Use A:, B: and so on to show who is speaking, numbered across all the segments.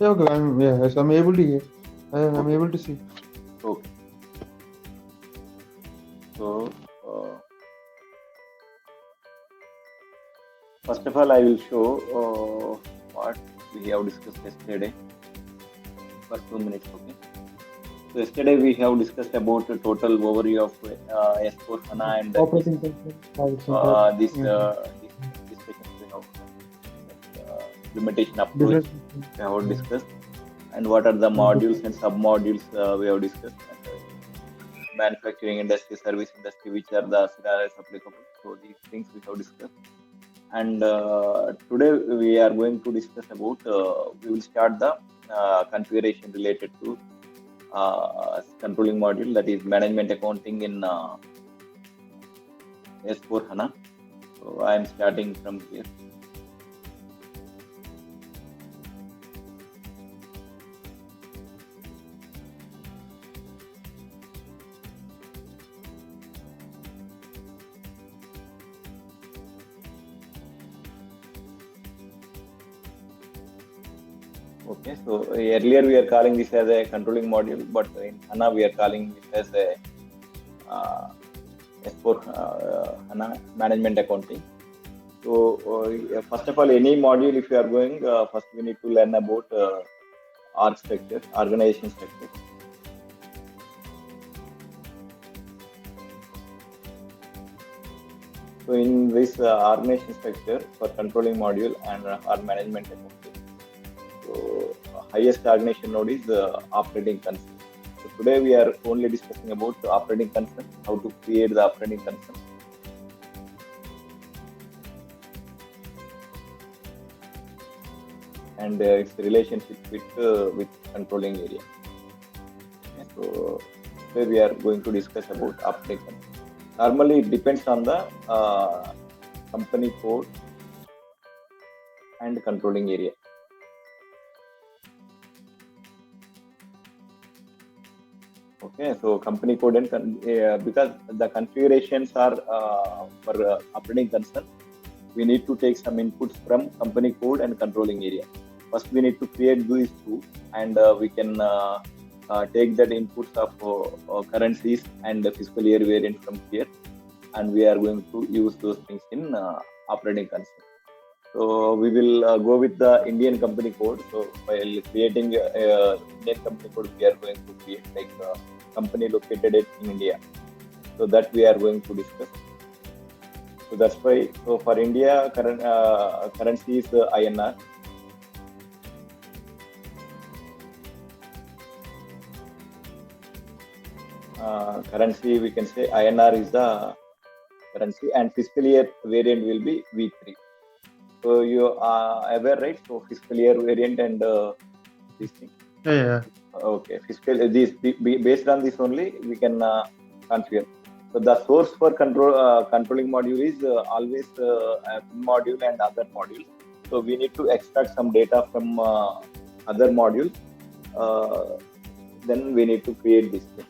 A: Yeah, okay. Yes, I'm able to hear. I'm
B: Okay.
A: able to see.
B: Okay. So, uh, first of all, I will show what we have discussed yesterday for 2 minutes. Okay. So yesterday we have discussed about the total overview of S4 HANA and this
A: Operating system, how it's important.
B: this discussions we have implementation approach
A: Business system.
B: we have
A: Yeah.
B: discussed, and what are the modules and sub modules we have discussed, and manufacturing industry, service industry, which are the scenarios applicable. So these things we have discussed, and today we are going to discuss about. We will start the configuration related to controlling module, that is management accounting in S4 HANA. So I am starting from here. Okay, so earlier we are calling this as a controlling module, but in HANA we are calling this as a S4 HANA management accounting. So first of all, any module if you are going, first we need to learn about org structure, organization structure. So in this organization structure for controlling module and our management accounting, so highest organization node is operating concern. So today we are only discussing about the operating concern, how to create the operating concern. And its relationship with controlling area. Okay, so today we are going to discuss about operating concern. Normally it depends on the company code and controlling area. Okay, so company code and because the configurations are for operating concern, we need to take some inputs from company code and controlling area. First, we need to create these two, and we can take that inputs of currencies and the fiscal year variant from here, and we are going to use those things in operating concern. So we will go with the Indian company code. So while creating Indian company code, we are going to create like company located in India. So that we are going to discuss. So that's why. So for India, currency is INR. Currency we can say INR is the currency, and fiscal year variant will be V3. So you are aware, right? So fiscal year variant and this thing.
A: Yeah.
B: Okay, fiscal this based on this only we can configure. So the source for controlling module is always module and other modules. So we need to extract some data from other modules. Then we need to create this thing.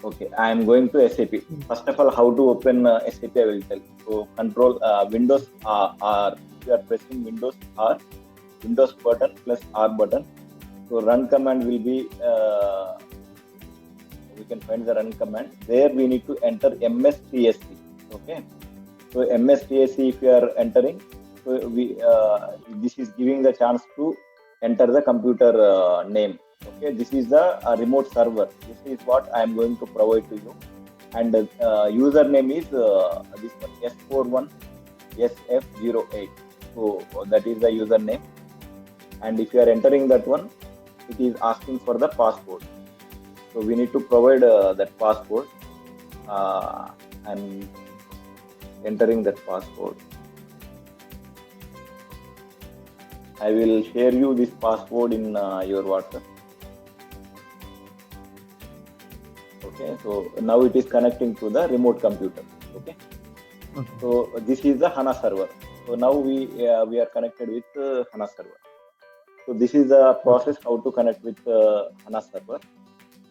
B: Okay, I am going to SAP. First of all, how to open SAP I will tell. So control Windows R. If you are pressing Windows R, Windows button plus R button. So run command will be, we can find the run command. There we need to enter MSTSC. Okay. So MSTSC if you are entering, so this is giving the chance to enter the computer name. Okay. This is the remote server. This is what I am going to provide to you. And username is this one S41 SF08. So that is the username. And if you are entering that one, it is asking for the password. So we need to provide that password. I'm entering that password. I will share you this password in your WhatsApp. Okay, so now it is connecting to the remote computer. Okay, so this is the HANA server. So now we are connected with HANA server. So this is the process how to connect with HANA server.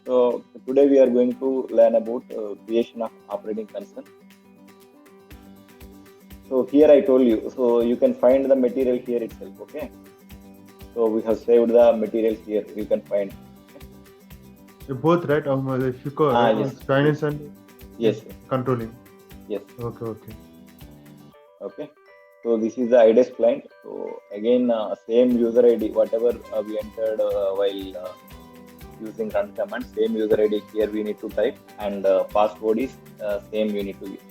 B: So today we are going to learn about creation of operating concern. So here I told you, so you can find the material here itself. Okay. So we have saved the materials here. You can find.
A: Both, right? FICO,
B: Yes.
A: finance and
B: Yes.
A: controlling.
B: Yes.
A: Okay.
B: Okay. So this is the IDES client. So again, same user ID, whatever we entered while using run command, same user ID here we need to type, and password is same you need to use.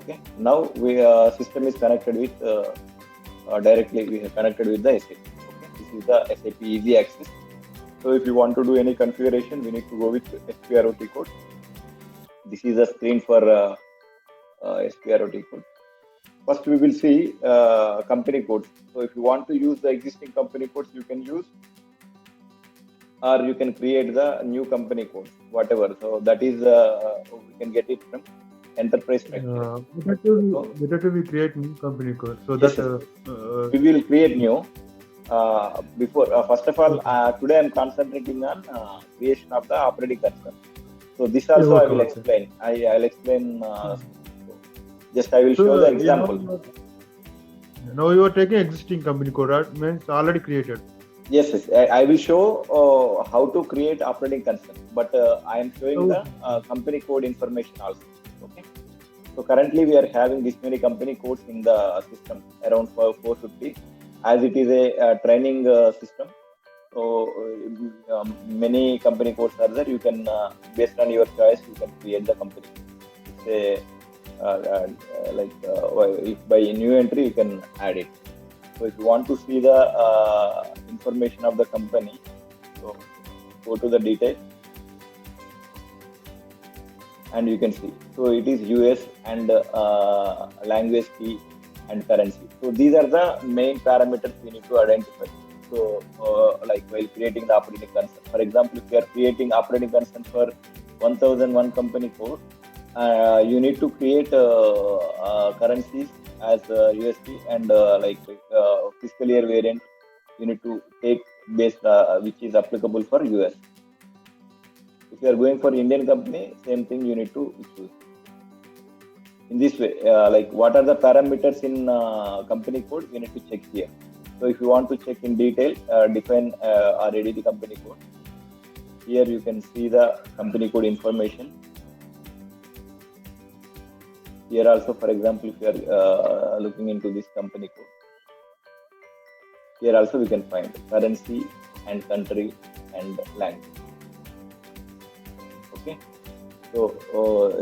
B: Okay. Now we system is connected with directly. We have connected with the SAP. Okay. This is the SAP Easy Access. So if you want to do any configuration, we need to go with SPROT code. This is a screen for SPROT code. First, we will see company codes. So if you want to use the existing company codes, you can use, or you can create the new company codes, whatever. So that is, we can get it from enterprise structure.
A: Better to we create new company code. So
B: Yes,
A: that
B: we will create new. Before, first of all, today I'm concentrating on creation of the operating concern. So this also I will explain. I'll explain. Just I will show the example.
A: Now you are taking existing company code, right? Means already created.
B: Yes. I will show how to create operating concern, but I am showing the company code information also. Okay. So currently we are having this many company codes in the system, around 450, as it is a training system. So many company codes are there. You can, based on your choice, you can create the company. It's if by new entry you can add it. So if you want to see the information of the company, so go to the details and you can see. So it is US and language key and currency. So these are the main parameters we need to identify. So like while creating the operating concern, for example, if you are creating operating concern for 1001 company code, you need to create currencies as USD and fiscal year variant. You need to take base which is applicable for US. If you are going for Indian company, same thing you need to choose. In this way, what are the parameters in company code, you need to check here. So if you want to check in detail, define or edit the company code. Here you can see the company code information. Here also, for example, if you are looking into this company code, here also we can find currency and country and language. Okay, so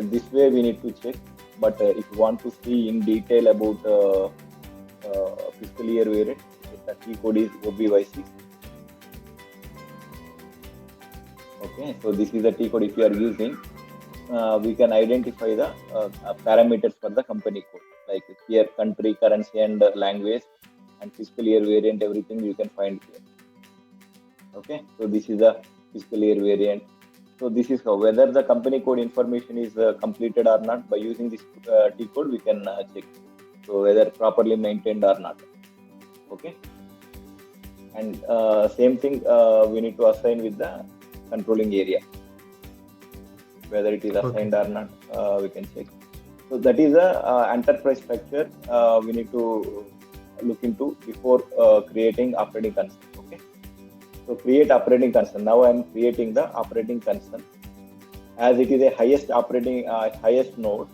B: this way we need to check. But if you want to see in detail about fiscal year variant, the T code is OBY6. Okay, so this is the T code. If you are using, we can identify the parameters for the company code, like here country, currency and language and fiscal year variant, everything you can find here. Okay, so this is the fiscal year variant. So this is how, whether the company code information is completed or not. By using this T code, we can check. So whether properly maintained or not. Okay, and same thing we need to assign with the controlling area. Whether it is assigned or not, we can check. So that is a enterprise structure we need to look into before creating operating concern. Okay. So create operating concern. Now I am creating the operating concern, as it is a highest operating, highest node,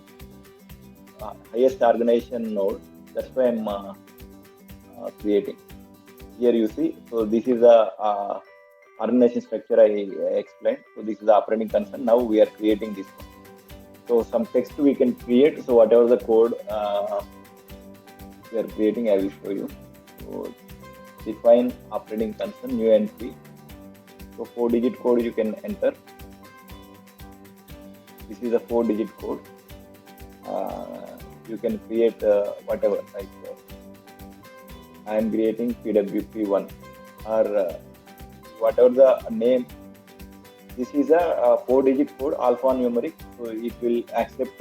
B: highest organization node. That's why I'm creating. Here you see. So this is a organization structure I explained. So this is the operating concern. Now we are creating this one. So some text we can create. So whatever the code we are creating, I will show you. So define operating concern, new entry. So 4-digit code you can enter. This is a 4-digit code. You can create whatever. Like I am creating PWP1 or whatever the name. This is a 4-digit code, alphanumeric, so it will accept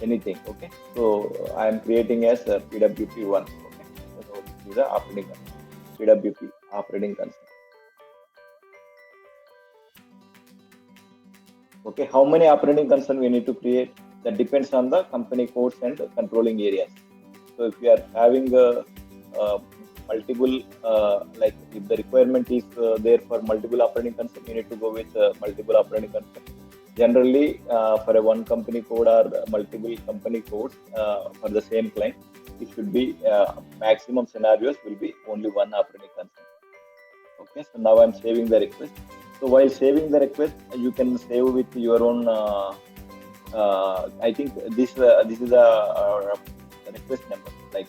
B: anything. Okay, so I am creating as PWP1. Okay, so this is the operating concern, PWP operating concern. Okay, how many operating concern we need to create? That depends on the company codes and controlling areas. So if we are having multiple, like if the requirement is there for multiple operating concern, you need to go with multiple operating concern. Generally, for a one company code or multiple company codes for the same client, it should be maximum scenarios will be only one operating concern. Okay, so now I'm saving the request. So while saving the request, you can save with your own. I think this is a request number. Like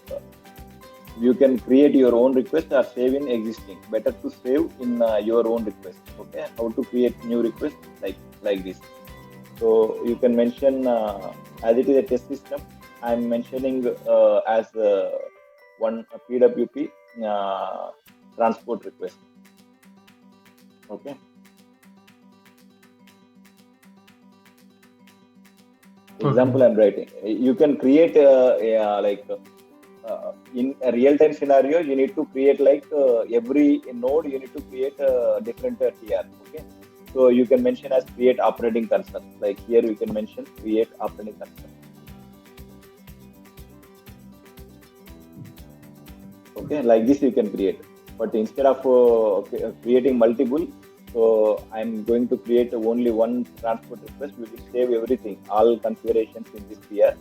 B: you can create your own request or save in existing. Better to save in your own request. Okay, how to create new request like this. So you can mention as it is a test system. I'm mentioning as one PWP transport request. Okay. Example I'm writing. You can create in a real-time scenario. You need to create like every node. You need to create a different TR. Okay. So you can mention as create operating concern. Like here we can mention create operating concern. Okay, like this you can create. But instead of creating multiple, so I'm going to create only one transport request. We will save everything, all configurations in this PR,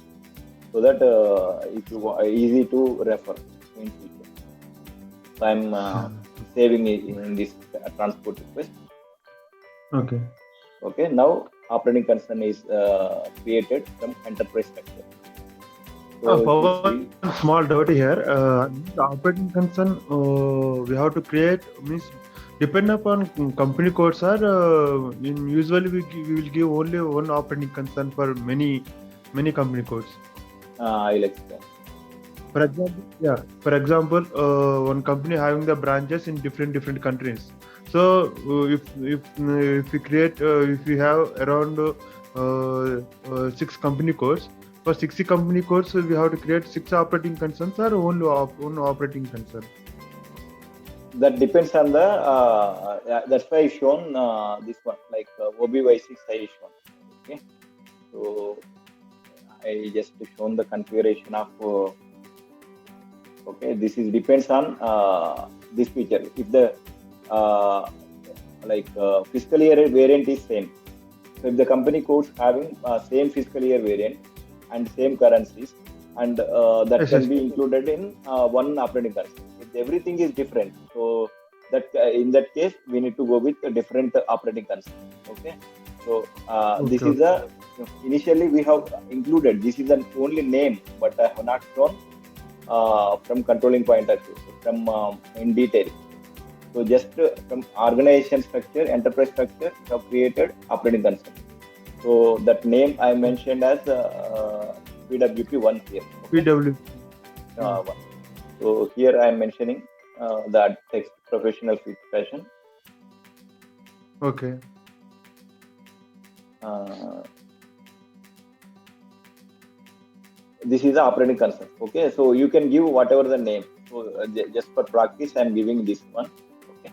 B: so that it is easy to refer in future. So I'm saving it in this transport request.
A: Okay.
B: Okay, now operating concern is created from enterprise structure. So
A: one small doubt here. The operating concern we have to create means depend upon company codes are usually we will give only one operating concern for many company codes.
B: I'll explain.
A: For example, one company having the branches in different countries. So if we create if we have around 6 company codes. For 60 company codes, we have to create 6 operating concerns or only one operating concern.
B: That depends on the. That's why I shown this one, like OBY6 I shown. Okay, so I just shown the configuration of. Okay, this is depends on this feature. If the fiscal year variant is same, so if the company codes having same fiscal year variant and same currencies, and that can be included in one operating currency. If everything is different, so that in that case we need to go with a different operating currency. Okay, so this is a initially we have included. This is an only name, but I have not shown from controlling point of view, from in detail. So just from organization structure, enterprise structure, we have created operating concern. So that name I mentioned as PWP1 here. Okay?
A: PWP.
B: 1. So here I am mentioning that text professional fashion.
A: Okay.
B: This is the operating concern. Okay, so you can give whatever the name. So just for practice, I am giving this one. Okay.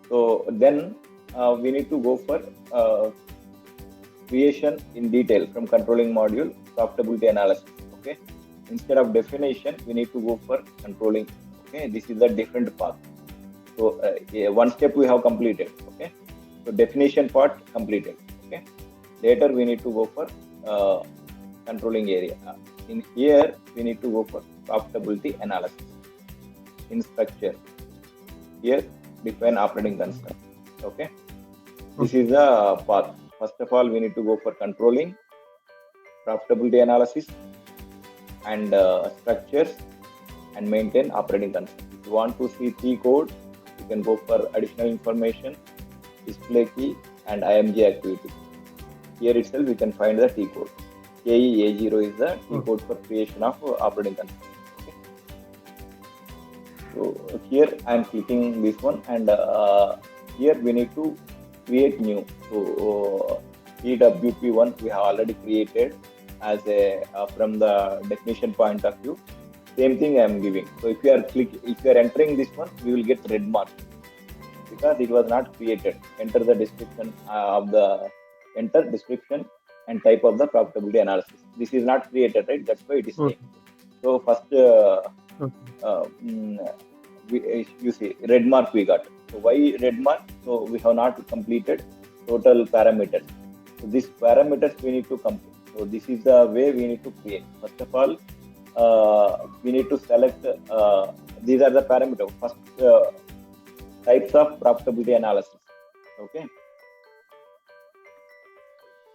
B: So then we need to go for creation in detail from controlling module, profitability analysis. Okay, instead of definition, we need to go for controlling. Okay, this is a different path. So one step we have completed. Okay, so definition part completed. Okay, later we need to go for controlling area. In here we need to go for profitability analysis. In structure, here define operating concern. Okay, this is the path. First of all, we need to go for controlling, profitability analysis, and structures, and maintain operating concern. If you want to see T code, you can go for additional information, display key, and IMG activity. Here itself, we can find the T code. KE-A0 is the T code for creation of operating concern. Okay. So here I am clicking this one, and here we need to create new. So PWP1 we have already created as a from the definition point of view. Same thing I am giving. So if you are entering this one, we will get red mark because it was not created. Enter the description of the description and type of the profitability analysis. This is not created, right? That's why it is saying. So first
A: Okay.
B: You see, red mark we got. So why red mark? So we have not completed total parameters. So these parameters we need to complete. So this is the way we need to create. First of all, we need to select. These are the parameters. First, types of profitability analysis. Okay.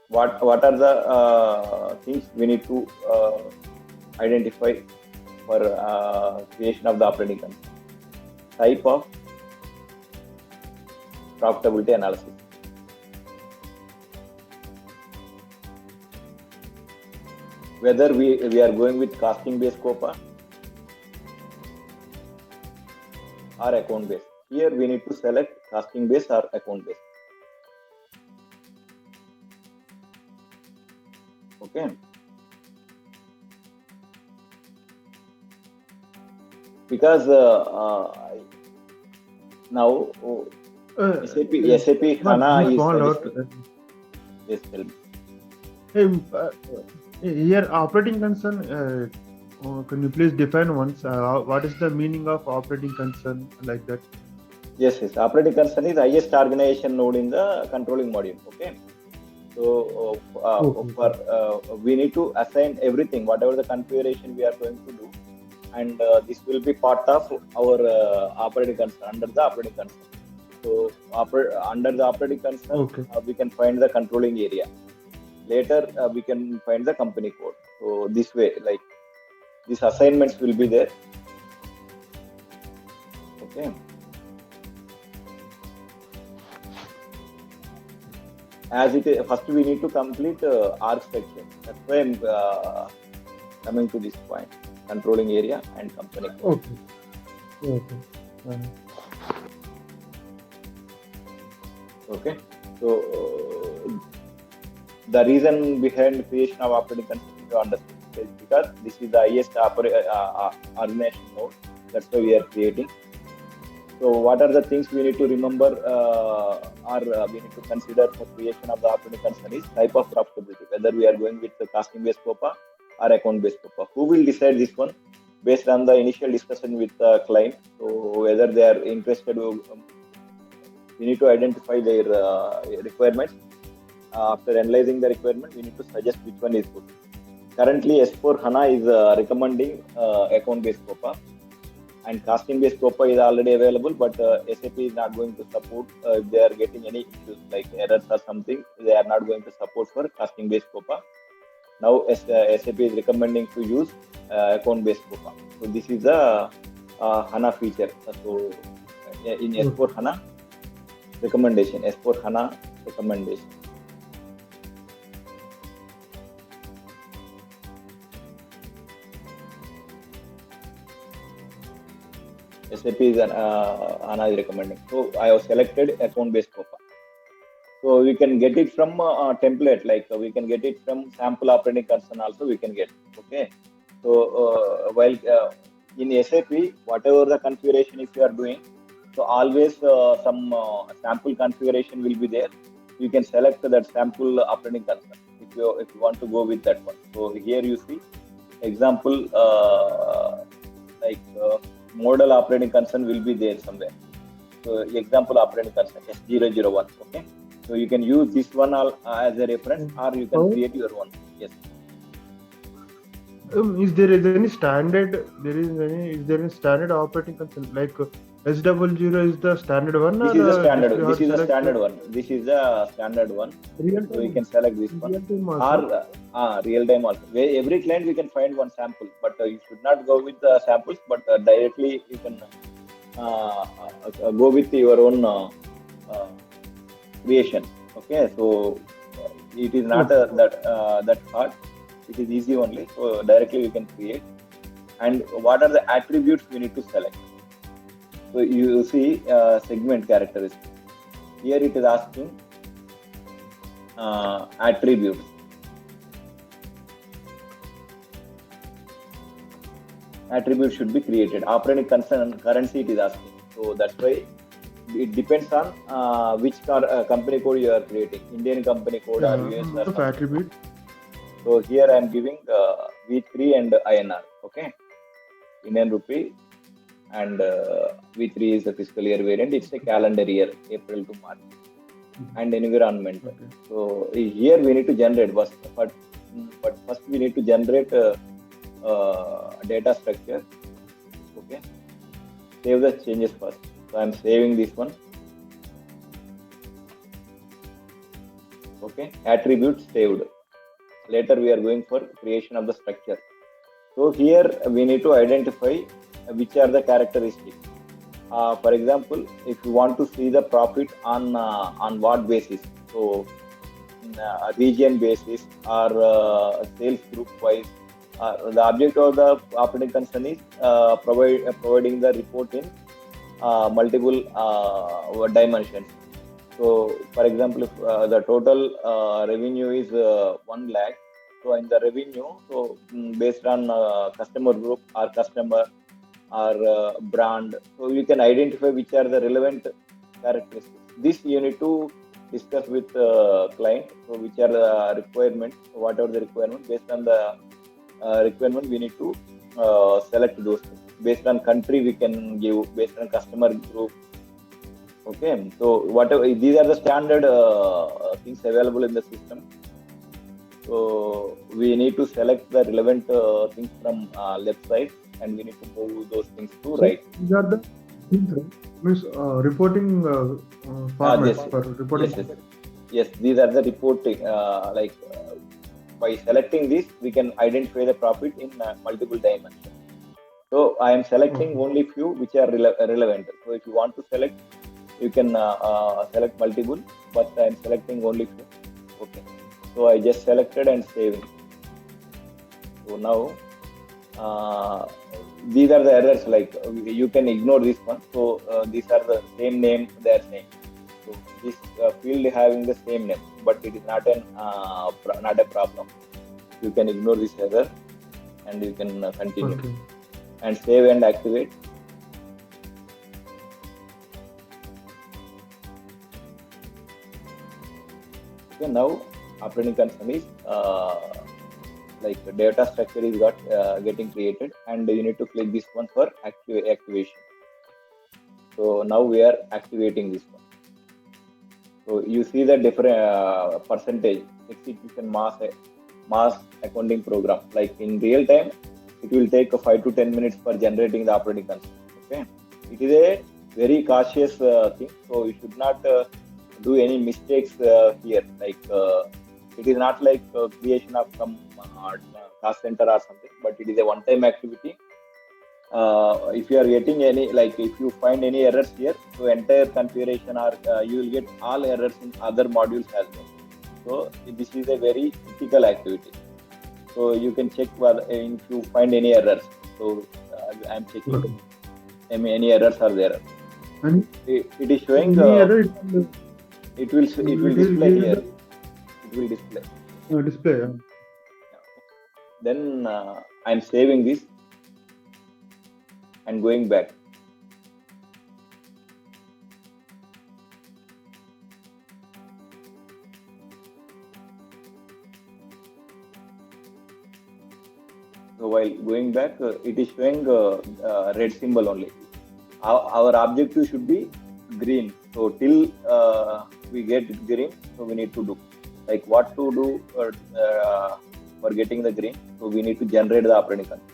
B: What are the things we need to identify for creation of the operating company? Type of profitability analysis. Whether we are going with costing based COPA or account based. Here we need to select costing based or account based. Okay. Because now SAP HANA
A: Just
B: is
A: small out.
B: yes, tell me.
A: Here, operating concern. Can you please define once? What is the meaning of operating concern like that?
B: Yes. Operating concern is highest organization node in the controlling module. Okay. So we need to assign everything, whatever the configuration we are going to do, and this will be part of our operating concern under the operating concern. So under the operating concern,
A: Okay.
B: We can find the controlling area. Later, we can find the company code. So this way, like these assignments will be there. Okay. As it is, first we need to complete architecture. That's why I'm coming to this point: controlling area and company code.
A: Okay.
B: Okay. So the reason behind creation of operating concern to understand is because this is the highest organization node. That's why we are creating. So what are the things we need to remember or we need to consider for creation of the operating concern is type of profitability, whether we are going with the costing based COPA or account based COPA. Who will decide this one? Based on the initial discussion with the client. So whether they are interested, we need to identify their requirements. After analyzing the requirement, we need to suggest which one is good. Currently, S4 HANA is recommending account based COPA. And costing based COPA is already available, but SAP is not going to support if they are getting any issues like errors or something. They are not going to support for costing based COPA. Now SAP is recommending to use account based COPA. So this is the HANA feature. So in S4 HANA recommendation, S4 HANA recommendation. SAP is HANA is recommending. So I have selected account based COPA. So we can get it from a template, like we can get it from sample operating concern also we can get. Okay. So while in SAP, whatever the configuration if you are doing, so always some sample configuration will be there. You can select that sample operating concern if you want to go with that one. So here you see example model operating concern will be there somewhere. So example operating concern S001. Okay. So you can use this one as a reference, or you can create your own. Yes.
A: Is there any standard? Is there any standard operating concern like S00 is the standard one?
B: This is a standard. This is a standard one. This is a standard one. So you can select this one, or real time also. Every client we can find one sample, but you should not go with the samples, but directly you can go with your own creation. Okay, so it is not that hard. It is easy only. So directly you can create. And what are the attributes we need to select? So you see segment characteristics. Here it is asking attributes. Attributes should be created. Operating concern currency it is asking. So that's why it depends on which company code you are creating. Indian company code or US or
A: attribute.
B: So here I am giving V3 and INR. Okay. Indian rupee, and V3 is the fiscal year variant. It's a calendar year, April to March, and environment.
A: Okay.
B: So here we need to generate, but first we need to generate data structure. Okay, save the changes first. So I'm saving this one. Okay, attribute saved. Later we are going for creation of the structure. So here we need to identify which are the characteristics. For example, if you want to see the profit on what basis, so region basis or sales group wise, the object of the operating concern is providing the report in multiple dimensions. So, for example, if the total revenue is 1 lakh, so in the revenue, so based on customer group or customer or brand, so you can identify which are the relevant characteristics. This you need to discuss with client. So, which are the requirements, whatever the requirement, based on the requirement, we need to select those things. Based on country, we can give based on customer group. Okay, so whatever these are the standard things available in the system. So we need to select the relevant things from left side, and we need to move those things to right.
A: These are the things, right? Means reporting formats
B: yes.
A: for reporting.
B: Yes, these are the reporting. By selecting this, we can identify the profit in multiple dimensions. So I am selecting only few which are relevant. So if you want to select, you can select multiple, but I am selecting only few. Okay. So I just selected and saving. So now these are the errors, like you can ignore this one. So these are the same name they are saying. So this field having the same name, but it is not a problem. You can ignore this error and you can continue.
A: Okay.
B: And save and activate. Okay, now operating concern is like the data structure is getting created, and you need to click this one for activation. So now we are activating this one. So you see the different percentage execution mass accounting program. Like in real time, it will take 5 to 10 minutes for generating the operating concern. Okay, it is a very cautious thing. So you should not do any mistakes here. Like it is not like creation of some cost center or something, but it is a one-time activity. If you are getting any, like if you find any errors here, so entire configuration or you will get all errors in other modules as well. So this is a very critical activity. So you can check if you find any errors. So I am checking any errors are there.
A: And
B: it is showing it will display here. It will display.
A: Display. Yeah.
B: Then I am saving this and going back. So while going back, it is showing red symbol only. Our objective should be green. So till we get green, so we need to do like what to do for getting the green. So we need to generate the operating concern.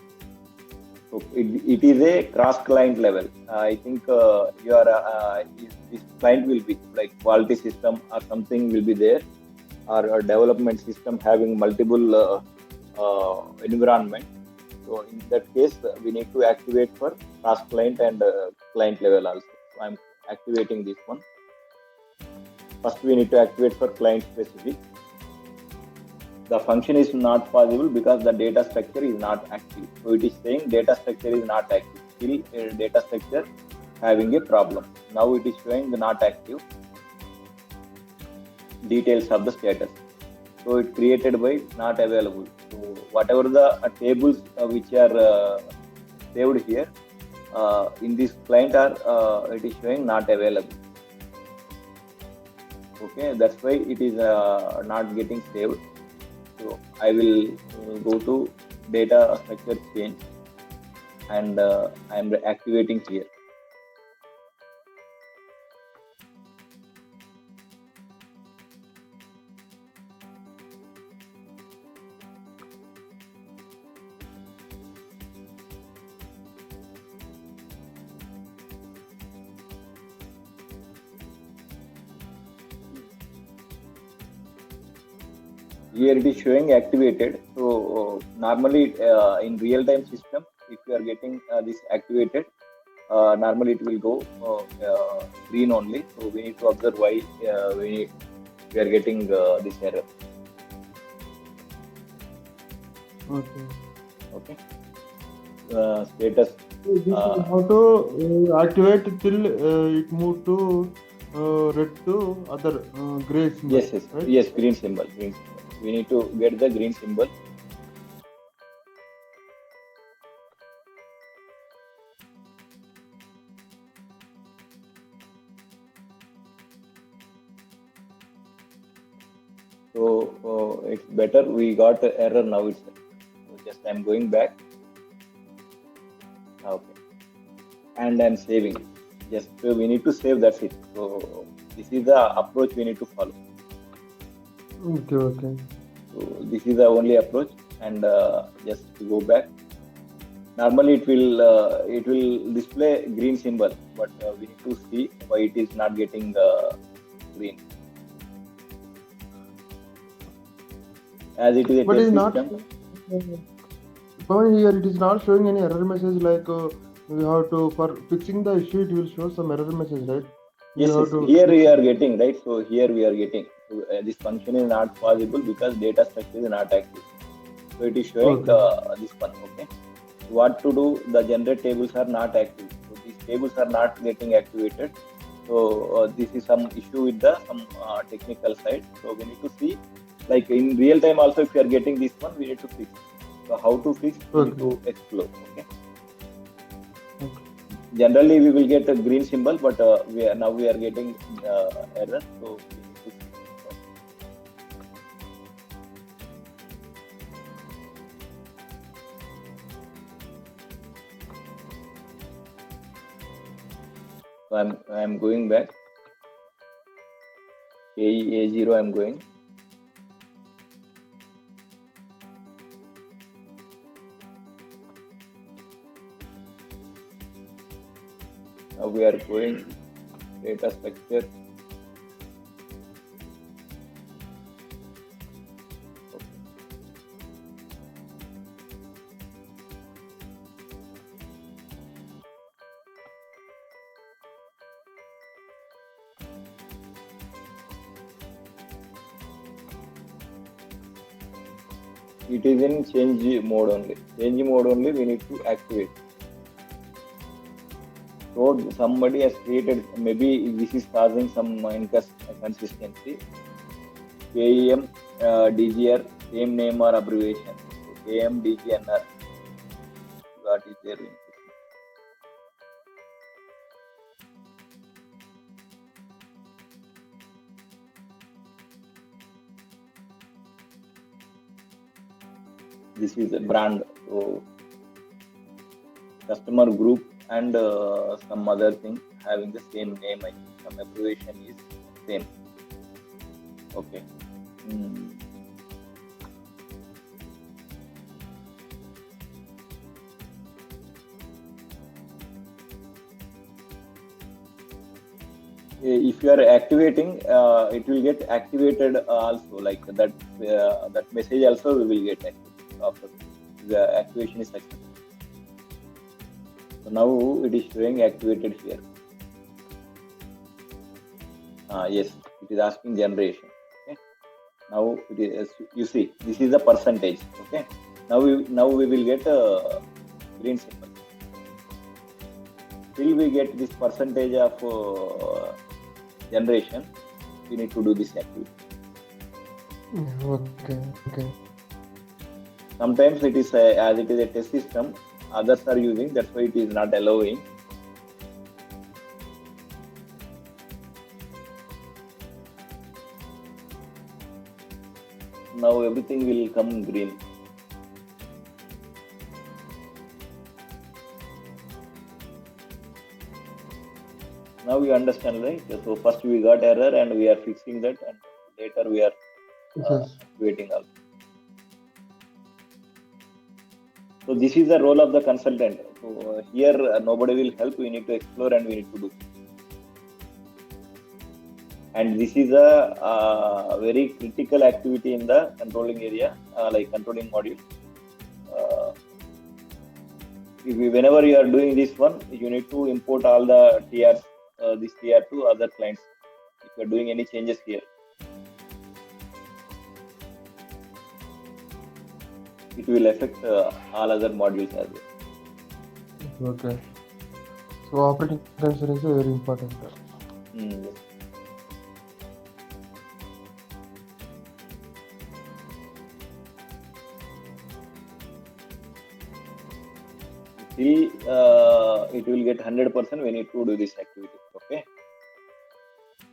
B: So it is a cross client level. I think this client will be like quality system or something will be there, or a development system having multiple environment. So in that case, we need to activate for cross client and client level also. So I'm activating this one. First, we need to activate for client specific. The function is not possible because the data structure is not active. So it is saying data structure is not active. Still, data structure having a problem. Now it is showing the not active. Details of the status. So it created by not available. So whatever the tables which are saved here in this client are it is showing not available. Okay, that's why it is not getting saved. So I will go to data structure change. and I'm activating here. Here it is showing activated. So normally in real time system, if you are getting this activated, normally it will go green only. So we need to observe why we are getting this error.
A: Okay.
B: Okay. Status.
A: How to activate till it move to red to other gray symbol.
B: Yes, yes,
A: right?
B: yes. Green symbol. Green symbol. We need to get the green symbol. So it's better. We got the error now itself. So just I'm going back. Okay. And I'm saving. Just we need to save, that's it. So this is the approach we need to follow.
A: Okay, okay.
B: So this is the only approach, and just to go back. Normally it will display green symbol, but we need to see why it is not getting green. As it is a
A: But
B: test
A: it's not.
B: system.
A: Pawan, here it is not showing any error message like we have to, for fixing the issue, it will show some error message, right?
B: Yes, yes. Here we are getting, right? So here we are getting. So, this function is not possible because data structure is not active. So it is showing this one. Okay. What to do? The generate tables are not active. So these tables are not getting activated. So this is some issue with the some technical side. So we need to see, like in real time also, if you are getting this one, we need to fix. So how to fix? We need to explore. Okay. Generally, we will get a green symbol, but now we are getting error. So we need to fix. So I'm going back. A0 I'm going. Now we are going data structure. It is in change mode only. Change mode only we need to activate. So somebody has created, maybe this is causing some inconsistency. KEM, DGR, same name or abbreviation. So KM, DGNR. What is there? This is a brand. So customer group and some other thing having the same name. I think some abbreviation is same. Okay. If you are activating, it will get activated also. Like that, that message also we will get activated after the activation is successful. So now it is showing activated here. Yes, it is asking generation. Okay. Now it is, you see, this is the percentage. Okay. Now we will get a green symbol. Till we get this percentage of generation, we need to do this activity.
A: Okay.
B: Sometimes it is as it is a test system, others are using, that's why it is not allowing. Now everything will come green. Now you understand, right? So first we got error and we are fixing that, and later we are
C: Yes.
B: waiting also. So this is the role of the consultant. So here nobody will help. We need to explore and we need to do. And this is a very critical activity in the controlling area, like controlling module. Whenever you are doing this one, you need to import all the TRs, this TR to other clients. If you are doing any changes here, it will affect all other modules as well.
C: Okay. So operating console is very important.
B: Yes. Till it will get 100%, we need to do this activity. Okay,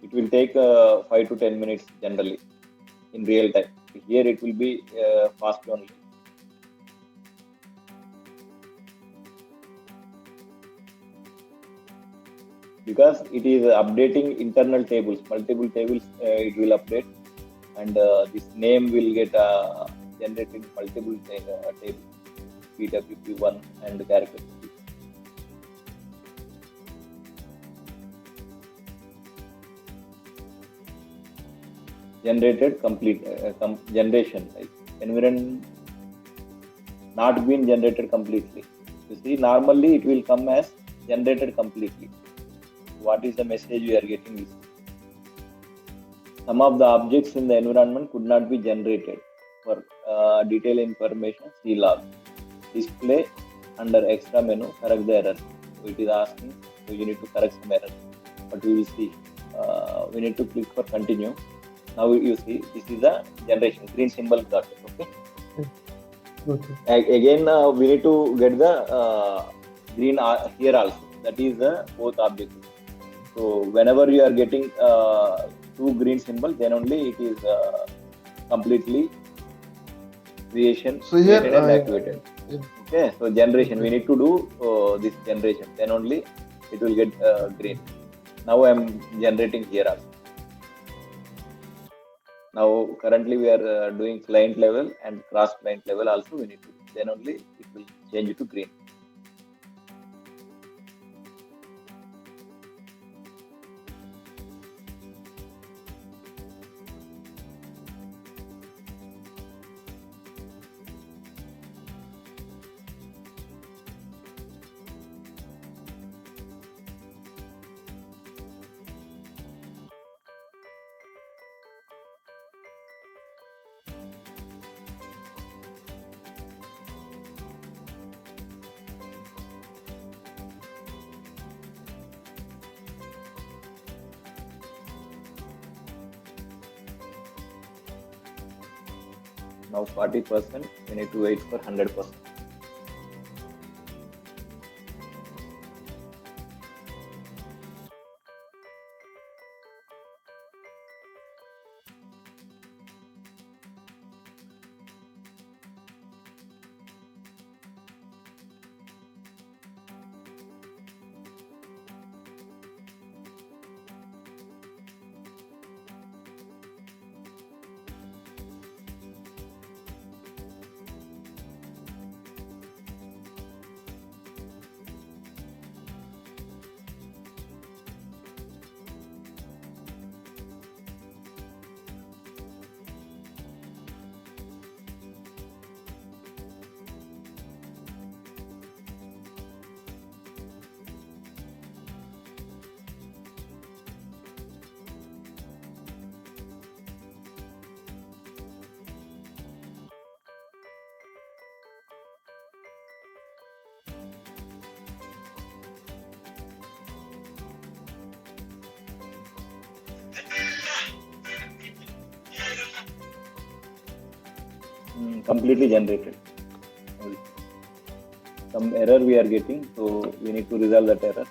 B: it will take 5 to 10 minutes generally in real time. Here it will be fast only. Because it is updating internal tables, multiple tables it will update, and this name will get generated multiple tables, PWP1 and characteristics. Generated complete generation, like environment not been generated completely. You see, normally it will come as generated completely. What is the message we are getting is some of the objects in the environment could not be generated. For detailed information, see log. Display under extra menu, correct the error. So it is asking, so you need to correct some error. But we will see. We need to click for continue. Now you see, this is the generation, green symbol got it. Okay.
C: Okay.
B: Again, we need to get the green here also. That is the both objects. So whenever you are getting two green symbols, then only it is completely creation
C: So here,
B: created and activated.
C: yeah.
B: Okay, so generation, we need to do this generation, then only it will get green. Now I am generating here also. Now currently we are doing client level and cross client level also we need to do. Then only it will change to green. Now 40%, we need to wait for 100%. Completely generated. Some error we are getting, so we need to resolve that error.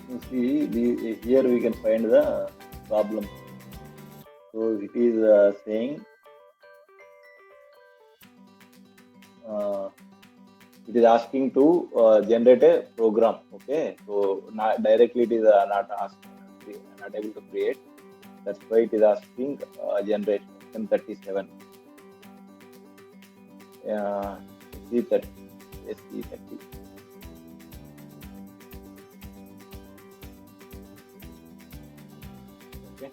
B: You see, here we can find the problem. So it is saying uh, it is asking to generate a program. Okay, so not directly it is not asking, not able to create. That's why it is asking generate M37. C30, SC30. Okay.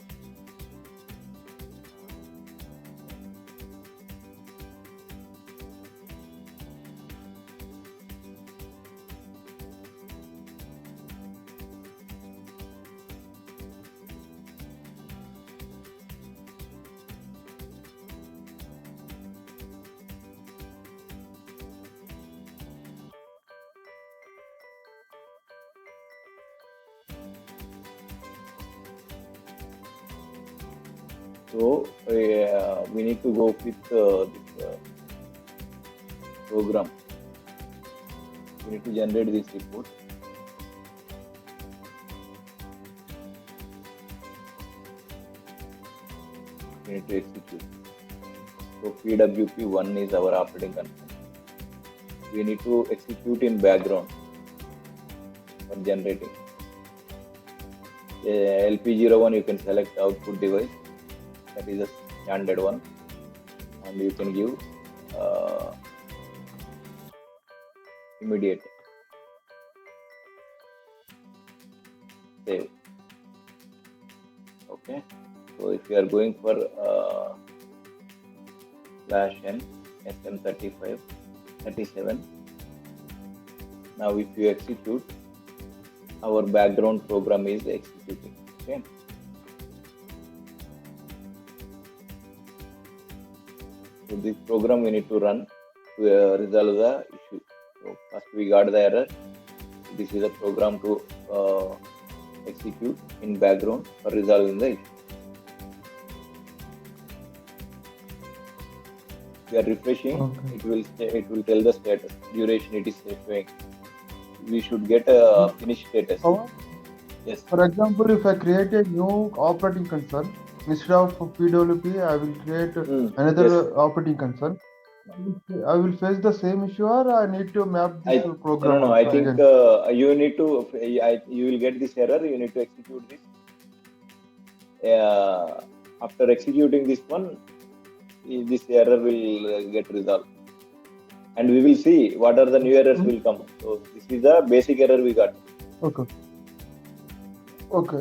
B: So we need to go with this program. We need to generate this report. We need to execute. So PWP1 is our operating constant. We need to execute in background for generating. LP01 you can select output device. That is a standard one, and you can give immediate save. Okay, so if you are going for /n SM35 37, now if you execute, our background program is executing. Okay. So this program we need to run to resolve the issue. So first we got the error. This is a program to execute in background for resolving the issue. We are refreshing.
C: Okay.
B: It will tell the status duration. It is showing. We should get a finished status.
C: How?
B: Yes.
C: For example, if I create a new operating concern, instead of PWP, I will create another
B: Yes.
C: operating concern. I will face the same issue, or I need to map this program.
B: No. I think
C: again?
B: you need to. You will get this error. You need to execute this. After executing this one, this error will get resolved, and we will see what are the new errors will come. So this is the basic error we got.
C: Okay. Okay.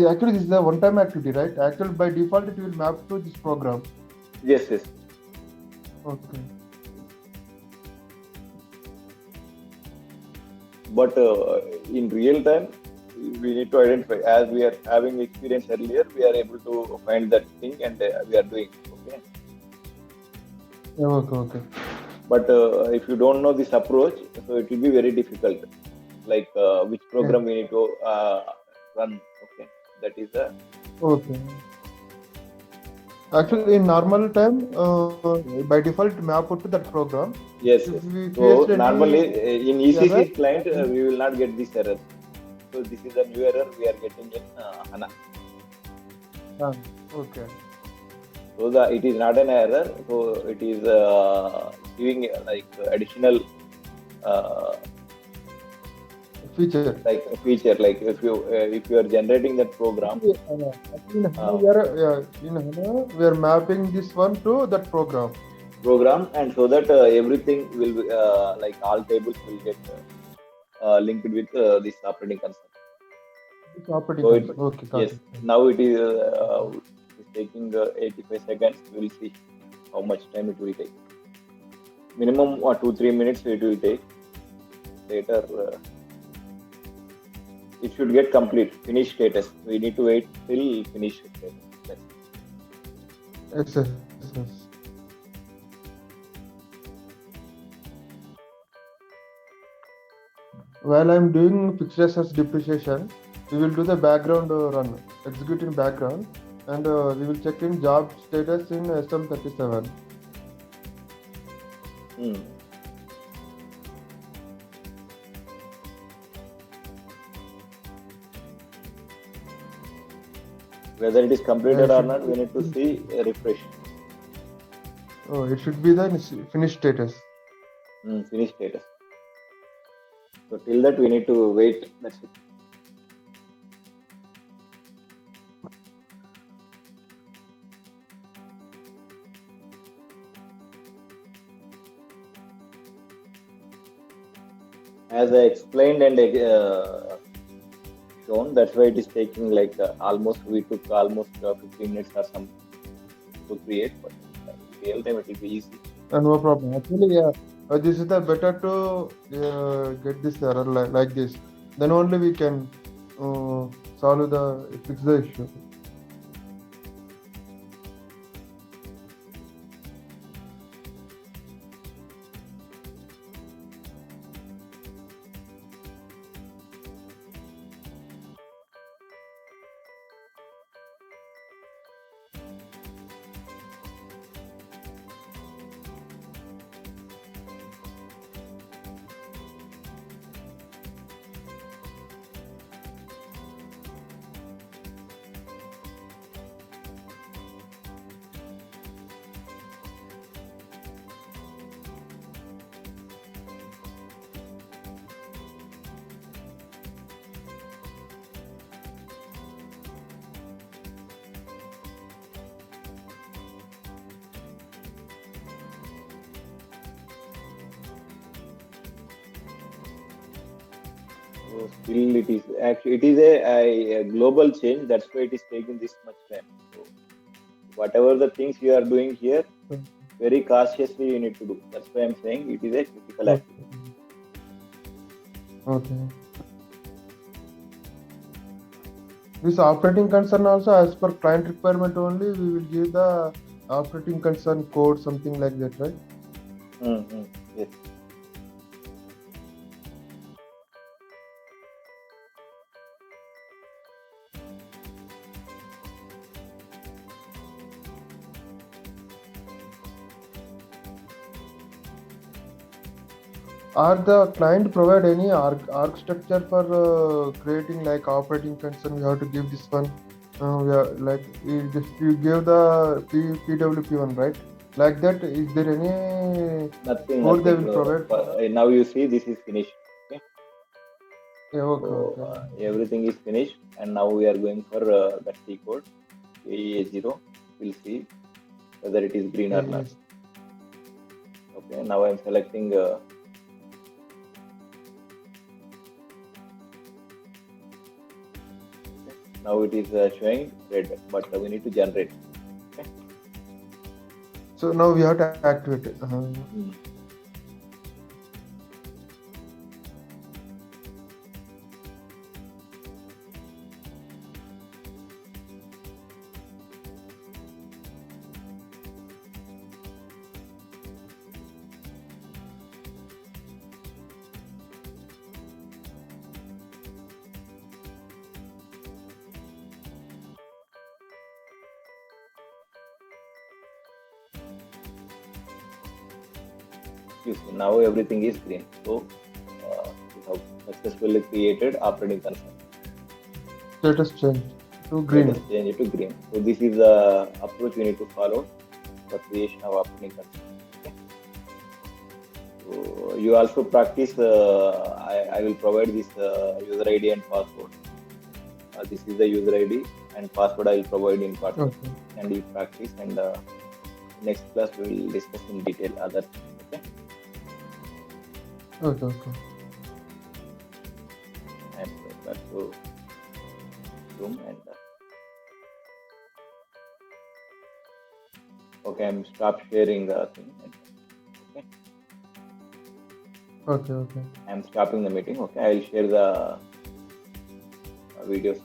C: Actually, this is a one-time activity, right? Actually, by default, it will map to this program.
B: Yes.
C: Okay.
B: But in real time, we need to identify. As we are having experience earlier, we are able to find that thing, and we are doing. Okay.
C: Yeah, okay.
B: But if you don't know this approach, so it will be very difficult. Like which program we need to run. Okay, that is the.
C: Okay. Actually, in normal time, by default, map to that program.
B: Yes.
C: If we
B: So
C: faced
B: normally in ECC
C: error,
B: client, we will not get this error. So this is a new error we are getting in HANA.
C: Okay.
B: So it is not an error. So it is giving like additional
C: Feature.
B: like a feature. Like if you are generating that program.
C: In HANA, we are mapping this one to that program.
B: And so that everything will be, like all tables will get linked with this operating console.
C: This operating
B: So
C: console. Okay, got
B: yes,
C: it.
B: now it is taking 85 seconds. We will see how much time it will take. Minimum 2-3 minutes it will take. Later, it should get complete, finished status. We need to wait till finished status.
C: Yes. While I'm doing fixed assets depreciation, we will do the background run, execute in background, and we will check in job status in SM37.
B: Whether it is completed
C: Yeah,
B: or
C: it
B: not, we
C: should
B: need to
C: be.
B: see refresh.
C: Oh, it should be the finished status.
B: Finish status. So till that we need to wait. That's it. As I explained and shown, that's why it is taking like almost, we took almost 15 minutes or some to create, but in real time it will be easy.
C: No problem. Actually, yeah, this is the better to get this error like this. Then only we can solve fix the issue.
B: So still it is actually, it is a global change. That's why it is taking this much time. So whatever the things you are doing here, very cautiously you need to do. That's why I'm saying it is a critical
C: Okay.
B: activity.
C: Okay. This operating concern also, as per client requirement only, we will give the operating concern code, something like that, right?
B: Yes.
C: Are the client provide any arc structure for creating like operating concern? We have to give this one. We are like you give the PWP one, right? Like that, is there any
B: Nothing,
C: code they
B: nothing.
C: will
B: No.
C: provide?
B: Now you see this is finished. Okay.
C: Yeah, okay,
B: So
C: okay.
B: everything is finished, and now we are going for the C code AE0. We'll see whether it is green or not.
C: Yes.
B: Okay. Now I'm selecting. Now it is showing red, but we need to generate. Okay.
C: So now we have to activate it.
B: You see, now everything is green. So we have successfully created operating concern.
C: Status change to green.
B: Let us change it to green. So this is the approach we need to follow for creation of operating concern. Okay. So you also practice. I will provide this user ID and password. This is the user ID and password I will provide in part.
C: Okay.
B: And you practice, and next class we will discuss in detail other things. Okay.
C: Okay. Okay.
B: And back to Zoom and okay, I'm stop sharing the thing. Okay,
C: Okay. Okay.
B: I'm stopping the meeting. Okay, I will share the videos